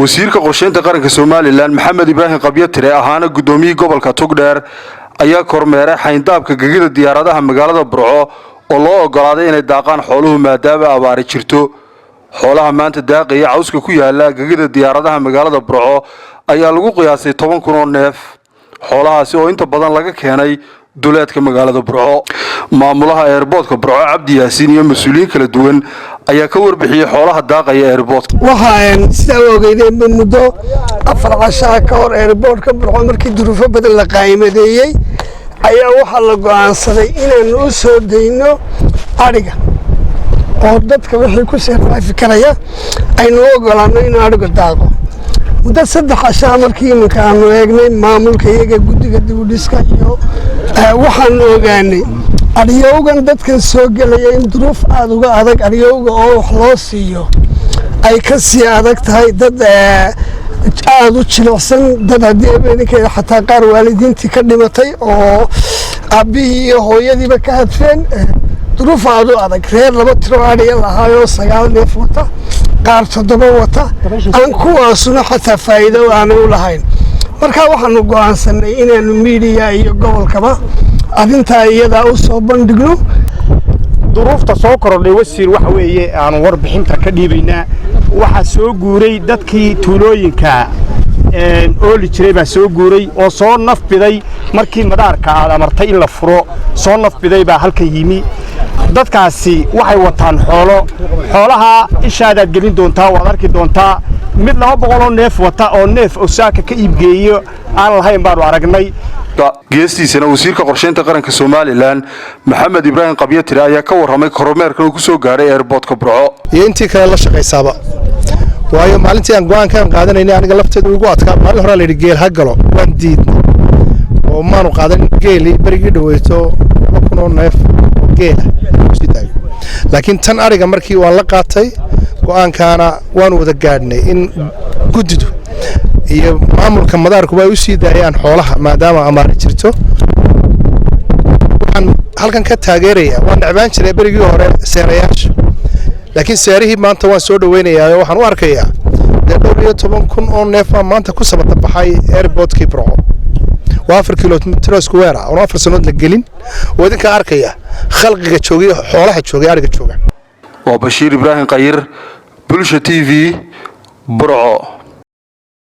wasiirka qorsheynta qaranka Soomaaliland Maxamed Ibrahim Qabyatire ahaana gudoomiye gobolka Togdheer ayaa kormeeray xayndaabka gegida diyaaradaha magaalada Burco oo loo ogolaaday inay daaqaan xooluhu maadaama abaari jirto. xoolaha maanta daaqaya cawska ku yaala gegida diyaaradaha magaalada Burco ayaa lagu qiyaasay 10,000 oo neef. xoolahaasi oo inta badan laga keenay duleedka magaalada Burco. maamulaha airportka Burco Cabdi Yaasiin iyo mas'uuliyiin kala duwan ayaa ka warbixiyay xoolaha daaqaya airportka. waxaan sida ogeeyay muddo 4 casho ka hor airportka Burco markii duruufo badan la qaaymadeeyay ayaa waxa la go'aansaday inaan u soo deyno ariga oo dadka wixii ku seerfaafi karaya aynu ogolaano in ariga daaqo. muddo 3 casho markii aanu eegnay maamulka iyaga guddiga dib u dhiska iyo waxaan ogaanay ariyowgan dadkan soo galaya in duruuf aad uga adag ariyowga oo wax loo siiyo ay ka sii adag tahay dad aad u jilicsan dad haddii habeenkii xataa qaar waalidiintii ka dhimatay oo aabihii iyo hooyadiiba ka hadfeen duruuf aad u adag reer 2 tiro ariya lahaayo 9 neef wata qaar 7 wata aan kuwaasuna xataa faa'iido aan u lahayn. marka waxaanu go'aansanay inaanu media iyo gobolkaba arinta iyada u soo bandhigno. duruufta soo korodhay wasiir waxa weeye aan warbixinta ka dhiibaynaa waxa soo guuray dadkii tuulooyinka ooli jiray baa soo guuray oo soo nafbiday markii madaarka aad amartay in la furo soo nafbiday baa halka yimi. dadkaasi waxay wataan xoolaha ishaadaad gelin doontaa waad arki doontaa mid 200 oo neef wata oo neef Osaka ka iibgeeyo aan lahayn baan aragnay. geestiisana wasiirka qorsheynta qaranka Soomaaliland Maxamed Ibrahim Qabyatire ayaa ka warramay kormeerka uu ku soo gaaray airportka Burco iyo intii kale la shaqeysaba. waayo maalintii aan go'aankan qaadanaynay aniga lafteedu ugu adkaa maalin hore la yiri geel ha galo waan diidnay oo maanu qaadan geeli barigi dhaweyto 2,000 oo neef oo geela sidii. laakiin tan ariga markii waan la qaatay go'aankana waan wada gaadhnay in guddidu iyo maamulka madaarku way u sii daayaan xoolaha maadaama amaar jirto. waxaan halkan ka taageerayaa waan dhacbaan jiray barigii hore seerayaasha laakiin seerihii maanta waan soo dhaweynayaa waxaan u arkayaa 12,000 oo neef maanta ku sabata baxay airportkii Burco waa 4 kilomitir square oo 4 sanood la gelin oo idinka arkaya khalqiga joogay xoolaha joogay ariga jooga. waa Bashiir Ibrahim Qayir Bulsha TV Burco.